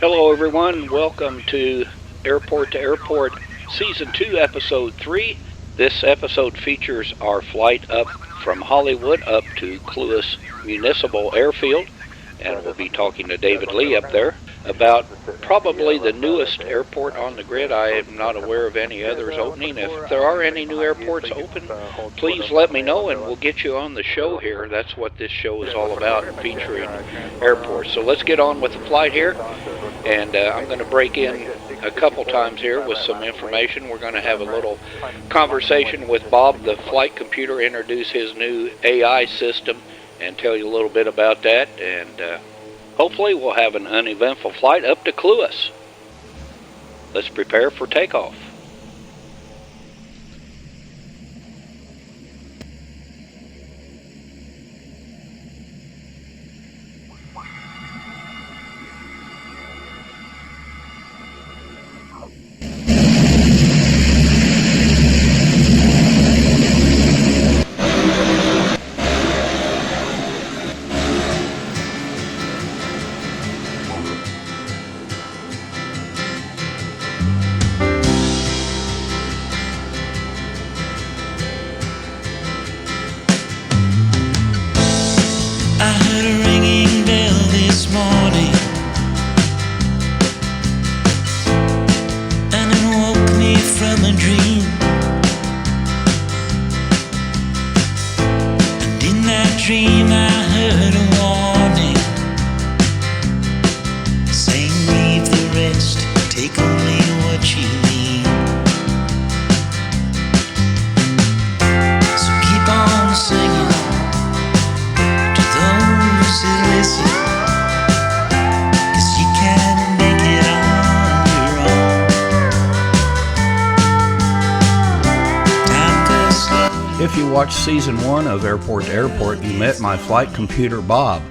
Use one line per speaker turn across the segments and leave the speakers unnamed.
Hello, everyone. Welcome to Airport, Season 2, Episode 3. This episode features our flight up from Hollywood up to Clewis Municipal Airfield, and we'll be talking to David Leigh up there about probably the newest airport on the grid. I am not aware of any others opening. If there are any new airports open, please let me know and we'll get you on the show here. That's what this show is all about, featuring airports. So let's get on with the flight here, and I'm going to break in a couple times here with some information. We're going to have a little conversation with Bob, the flight computer, introduce his new AI system and tell you a little bit about that, and hopefully we'll have an uneventful flight up to Clewis. Let's prepare for takeoff. If you watched Season 1 of Airport to Airport, you met my flight computer, Bob.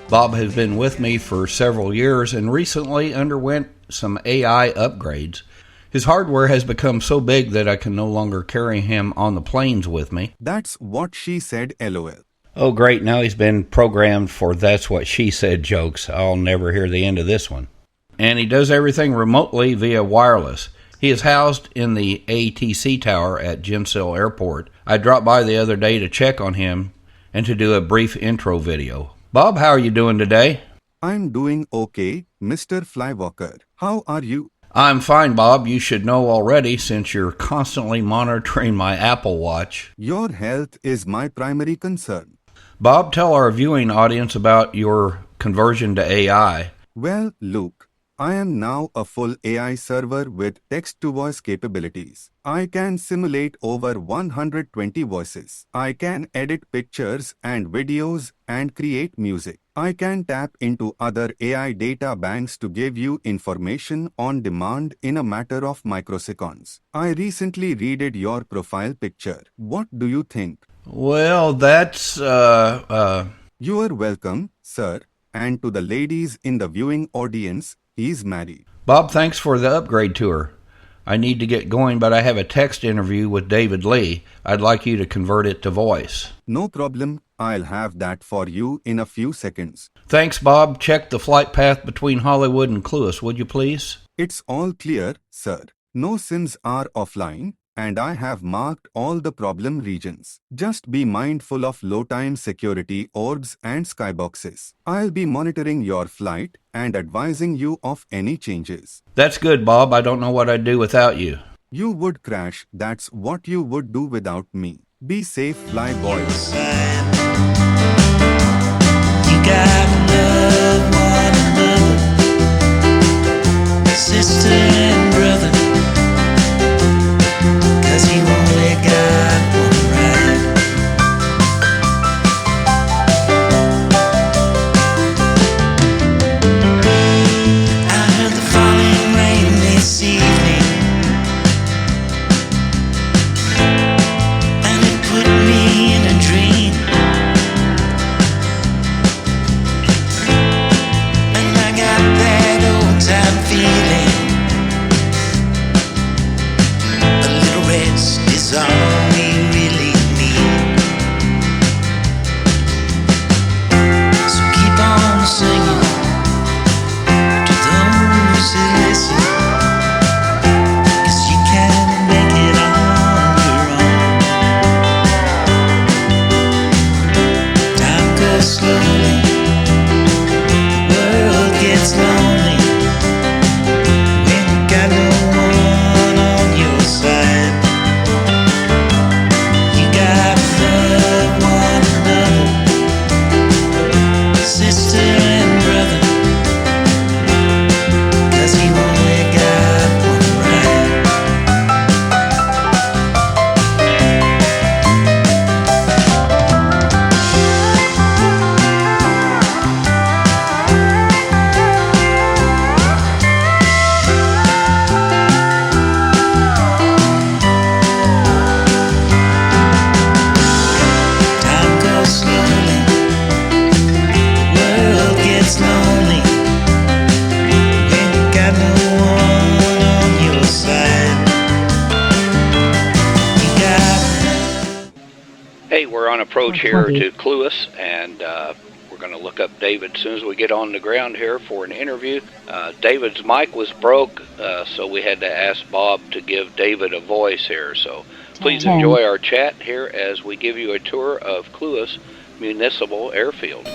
Bob has been with me for several years and recently underwent some AI upgrades. His hardware has become so big that I can no longer carry him on the planes with me.
That's what she said, LOL.
Oh, great. Now he's been programmed for That's What She Said jokes. I'll never hear the end of this one. And he does everything remotely via wireless. He is housed in the ATC tower at Gensel Airport. I dropped by the other day to check on him and to do a brief intro video. Bob, how are you doing today?
I'm doing okay, Mr. Flywalker. How are you?
I'm fine, Bob. You should know already since you're constantly monitoring my Apple Watch.
Your health is my primary concern.
Bob, tell our viewing audience about your conversion to AI.
Well, Luke, I am now a full AI server with text-to-voice capabilities. I can simulate over 120 voices. I can edit pictures and videos and create music. I can tap into other AI data banks to give you information on demand in a matter of microseconds. I recently redid your profile picture. What do you think?
Well, that's,
You are welcome, sir. And to the ladies in the viewing audience, he's married.
Bob, thanks for the upgrade tour. I need to get going, but I have a text interview with David Leigh. I'd like you to convert it to voice.
No problem. I'll have that for you in a few seconds.
Thanks, Bob. Check the flight path between Hollywood and Clewis, would you please?
It's all clear, sir. No SIMs are offline, and I have marked all the problem regions. Just be mindful of low-time security orbs and skyboxes. I'll be monitoring your flight and advising you of any changes.
That's good, Bob. I don't know what I'd do without you.
You would crash. That's what you would do without me. Be safe, fly boys.
You gotta love one another, sister and brother. You only got one ride. I heard the falling rain this evening, and it put me in a dream.
we're on approach here to Clewis, and we're going to look up David as soon as we get on the ground here for an interview. David's mic was broke, so we had to ask Bob to give David a voice here. So please enjoy our chat here as we give you a tour of Clewis Municipal Airfield.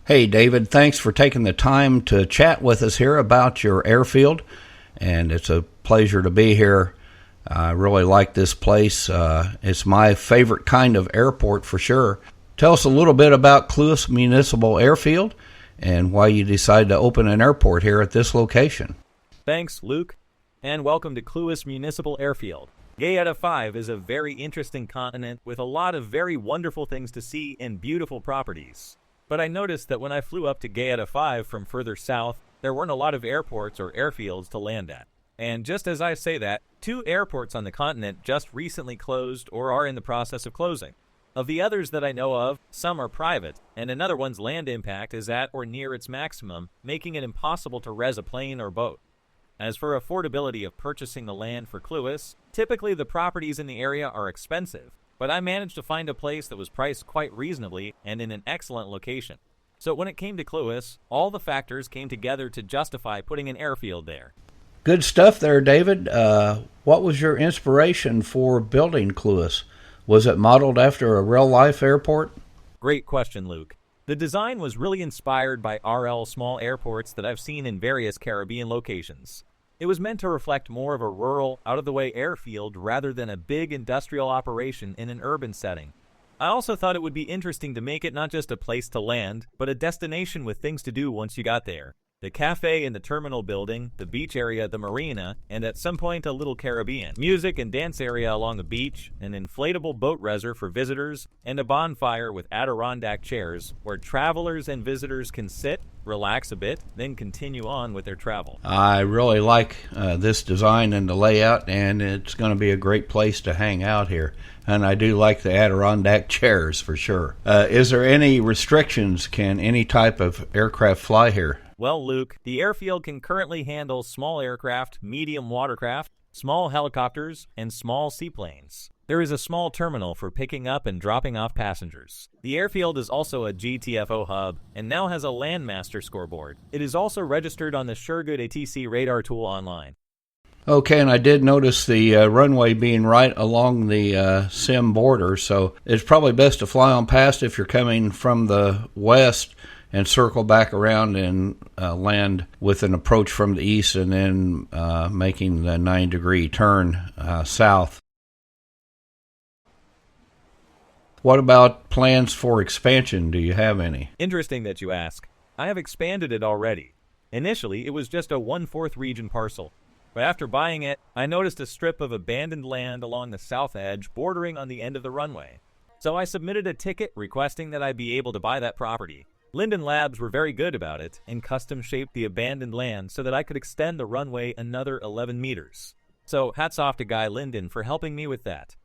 Hey, David, thanks for taking the time to chat with us here about your airfield, and it's a pleasure to be here. I really like this place. It's my favorite kind of airport for sure. Tell us a little bit about Clewis Municipal Airfield and why you decided to open an airport here at this location.
Thanks, Luke, and welcome to Clewis Municipal Airfield. Guyana 5 is a very interesting continent with a lot of very wonderful things to see and beautiful properties. But I noticed that when I flew up to Guyana 5 from further south, there weren't a lot of airports or airfields to land at. And just as I say that, 2 airports on the continent just recently closed or are in the process of closing. Of the others that I know of, some are private, and another one's land impact is at or near its maximum, making it impossible to res a plane or boat. As for affordability of purchasing the land for Clewis, typically the properties in the area are expensive, but I managed to find a place that was priced quite reasonably and in an excellent location. So when it came to Clewis, all the factors came together to justify putting an airfield there.
Good stuff there, David. What was your inspiration for building Clewis? Was it modeled after a real-life airport?
Great question, Luke. The design was really inspired by RL small airports that I've seen in various Caribbean locations. It was meant to reflect more of a rural, out-of-the-way airfield rather than a big industrial operation in an urban setting. I also thought it would be interesting to make it not just a place to land, but a destination with things to do once you got there. The cafe in the terminal building, the beach area at the marina, and at some point a little Caribbean. Music and dance area along the beach, an inflatable boat reser for visitors, and a bonfire with Adirondack chairs where travelers and visitors can sit, relax a bit, then continue on with their travel.
I really like this design and the layout, and it's going to be a great place to hang out here. And I do like the Adirondack chairs for sure. Is there any restrictions? Can any type of aircraft fly here?
Well, Luke, the airfield can currently handle small aircraft, medium watercraft, small helicopters, and small seaplanes. There is a small terminal for picking up and dropping off passengers. The airfield is also a GTFO hub and now has a Landmaster scoreboard. It is also registered on the Suregood ATC radar tool online.
Okay, and I did notice the runway being right along the SIM border, so it's probably best to fly on past if you're coming from the west and circle back around and land with an approach from the east and then making the 9-degree turn south. What about plans for expansion? Do you have any?
Interesting that you ask. I have expanded it already. Initially, it was just a 1/4 region parcel. But after buying it, I noticed a strip of abandoned land along the south edge bordering on the end of the runway. So I submitted a ticket requesting that I be able to buy that property. Linden Labs were very good about it and custom-shaped the abandoned land so that I could extend the runway another 11 meters. So hats off to Guy Linden for helping me with that.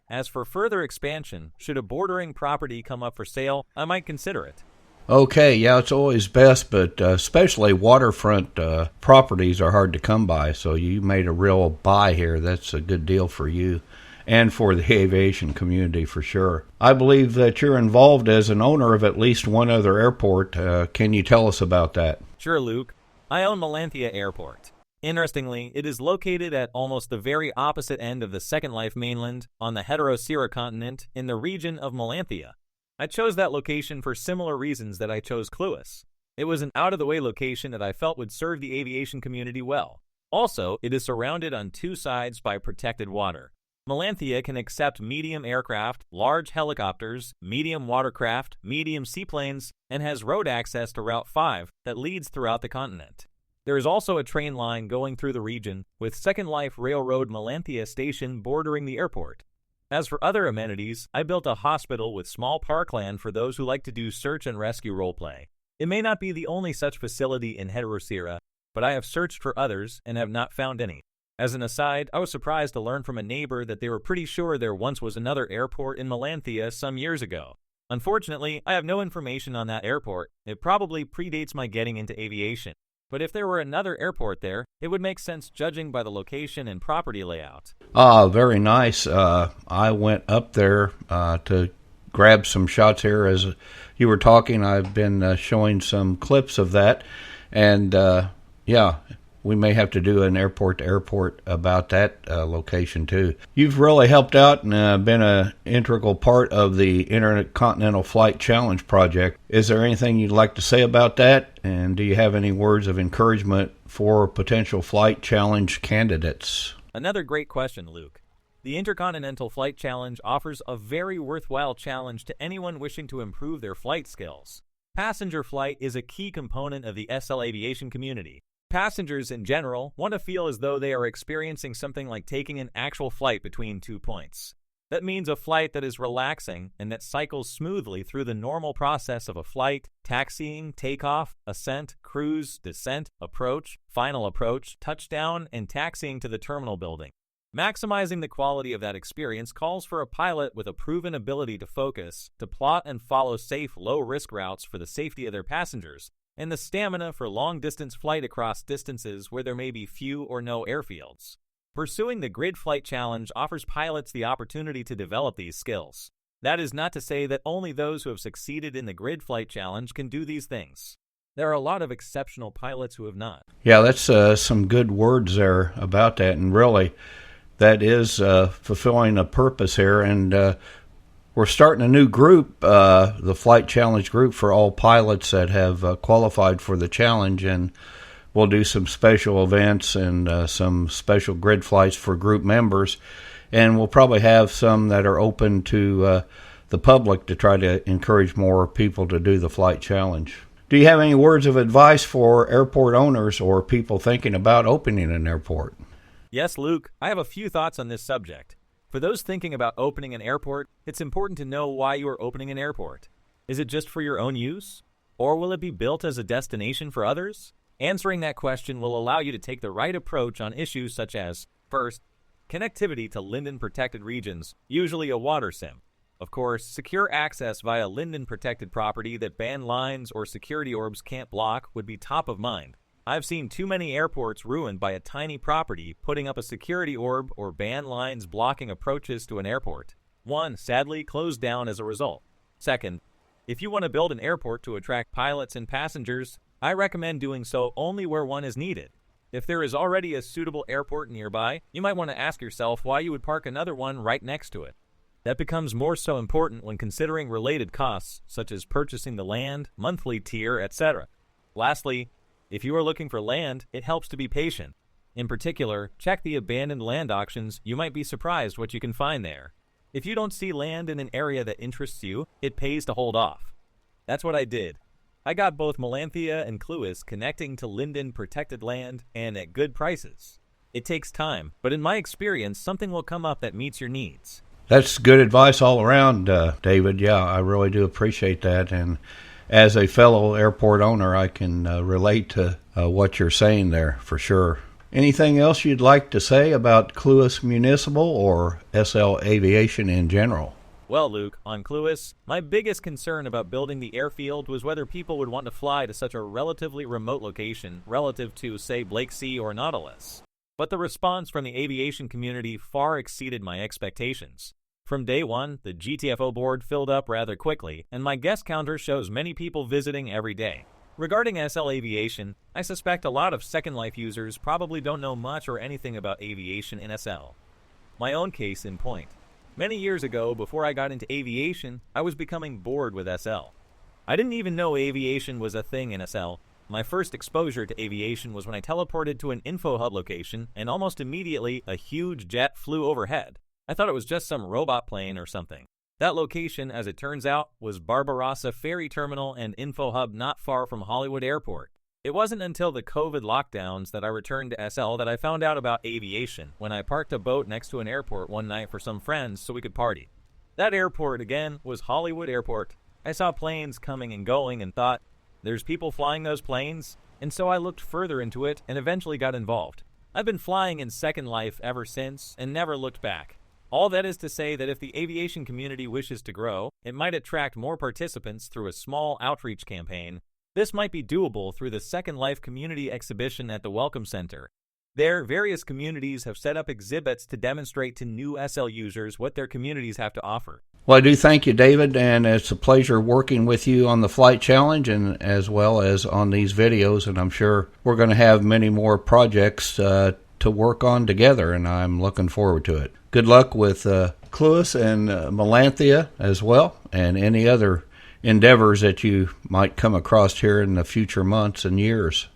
As for further expansion, should a bordering property come up for sale, I might consider it.
Okay, yeah, it's always best, but especially waterfront properties are hard to come by, so you made a real buy here. That's a good deal for you and for the aviation community for sure. I believe that you're involved as an owner of at least one other airport. Can you tell us about that?
Sure, Luke. I own Melanthia Airport. Interestingly, it is located at almost the very opposite end of the Second Life mainland on the Heterocera continent in the region of Melanthia. I chose that location for similar reasons that I chose Clewis. It was an out-of-the-way location that I felt would serve the aviation community well. Also, it is surrounded on 2 sides by protected water. Melanthia can accept medium aircraft, large helicopters, medium watercraft, medium seaplanes, and has road access to Route 5 that leads throughout the continent. There is also a train line going through the region, with Second Life Railroad Melanthia Station bordering the airport. As for other amenities, I built a hospital with small parkland for those who like to do search and rescue roleplay. It may not be the only such facility in Heterocera, but I have searched for others and have not found any. As an aside, I was surprised to learn from a neighbor that they were pretty sure there once was another airport in Melanthia some years ago. Unfortunately, I have no information on that airport. It probably predates my getting into aviation. But if there were another airport there, it would make sense judging by the location and property layout.
Very nice. I went up there to grab some shots here as you were talking. I've been showing some clips of that, and yeah, we may have to do an airport to airport about that location too. You've really helped out and been an integral part of the Intercontinental Flight Challenge project. Is there anything you'd like to say about that? And do you have any words of encouragement for potential flight challenge candidates?
Another great question, Luke. The Intercontinental Flight Challenge offers a very worthwhile challenge to anyone wishing to improve their flight skills. Passenger flight is a key component of the SL aviation community. Passengers in general want to feel as though they are experiencing something like taking an actual flight between 2 points. That means a flight that is relaxing and that cycles smoothly through the normal process of a flight, taxiing, takeoff, ascent, cruise, descent, approach, final approach, touchdown, and taxiing to the terminal building. Maximizing the quality of that experience calls for a pilot with a proven ability to focus, to plot and follow safe, low-risk routes for the safety of their passengers, and the stamina for long-distance flight across distances where there may be few or no airfields. Pursuing the Grid Flight Challenge offers pilots the opportunity to develop these skills. That is not to say that only those who have succeeded in the Grid Flight Challenge can do these things. There are a lot of exceptional pilots who have not.
Yeah, that's some good words there about that, and really, that is fulfilling a purpose here, and we're starting a new group, the Flight Challenge group, for all pilots that have qualified for the challenge, and we'll do some special events and some special grid flights for group members, and we'll probably have some that are open to the public to try to encourage more people to do the Flight Challenge. Do you have any words of advice for airport owners or people thinking about opening an airport?
Yes, Luke, I have a few thoughts on this subject. For those thinking about opening an airport, it's important to know why you are opening an airport. Is it just for your own use? Or will it be built as a destination for others? Answering that question will allow you to take the right approach on issues such as, first, connectivity to Linden-protected regions, usually a water sim. Of course, secure access via Linden-protected property that banned lines or security orbs can't block would be top of mind. I've seen too many airports ruined by a tiny property putting up a security orb or ban lines blocking approaches to an airport. One, sadly, closed down as a result. Second, if you want to build an airport to attract pilots and passengers, I recommend doing so only where one is needed. If there is already a suitable airport nearby, you might want to ask yourself why you would park another one right next to it. That becomes more so important when considering related costs, such as purchasing the land, monthly tier, etc. Lastly, if you are looking for land, it helps to be patient. In particular, check the abandoned land auctions. You might be surprised what you can find there. If you don't see land in an area that interests you, it pays to hold off. That's what I did. I got both Melanthia and Clewis connecting to Linden protected land and at good prices. It takes time, but in my experience, something will come up that meets your needs.
That's good advice all around, David. Yeah, I really do appreciate that, and as a fellow airport owner, I can relate to what you're saying there for sure. Anything else you'd like to say about Clewis Municipal or SL Aviation in general?
Well, Luke, on Clewis, my biggest concern about building the airfield was whether people would want to fly to such a relatively remote location relative to, say, Blake Sea or Nautilus. But the response from the aviation community far exceeded my expectations. From day one, the GTFO board filled up rather quickly, and my guest counter shows many people visiting every day. Regarding SL Aviation, I suspect a lot of Second Life users probably don't know much or anything about aviation in SL. My own case in point. Many years ago, before I got into aviation, I was becoming bored with SL. I didn't even know aviation was a thing in SL. My first exposure to aviation was when I teleported to an info hub location, and almost immediately a huge jet flew overhead. I thought it was just some robot plane or something. That location, as it turns out, was Barbarossa Ferry Terminal and Info Hub not far from Hollywood Airport. It wasn't until the COVID lockdowns that I returned to SL that I found out about aviation when I parked a boat next to an airport one night for some friends so we could party. That airport, again, was Hollywood Airport. I saw planes coming and going and thought, there's people flying those planes? And so I looked further into it and eventually got involved. I've been flying in Second Life ever since and never looked back. All that is to say that if the aviation community wishes to grow, it might attract more participants through a small outreach campaign. This might be doable through the Second Life Community Exhibition at the Welcome Center. There, various communities have set up exhibits to demonstrate to new SL users what their communities have to offer.
Well, I do thank you, David, and it's a pleasure working with you on the Flight Challenge and as well as on these videos, and I'm sure we're going to have many more projects to work on together, and I'm looking forward to it. Good luck with Clewis and Melanthia as well, and any other endeavors that you might come across here in the future months and years.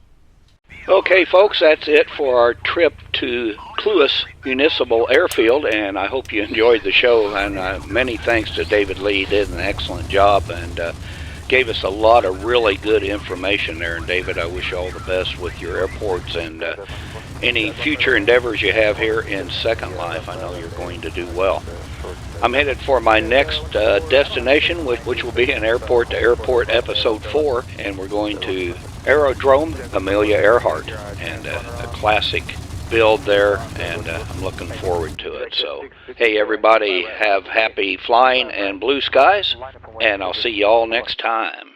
Okay, folks, that's it for our trip to Clewis Municipal Airfield, and I hope you enjoyed the show, and many thanks to David Leigh. He did an excellent job and gave us a lot of really good information there. And David, I wish you all the best with your airports and any future endeavors you have here in Second Life. I know you're going to do well. I'm headed for my next destination, which will be an Airport to Airport episode 4, and we're going to Aerodrome Amelia Earhart, and a classic build there, and I'm looking forward to it. So, hey, everybody, have happy flying and blue skies, and I'll see you all next time.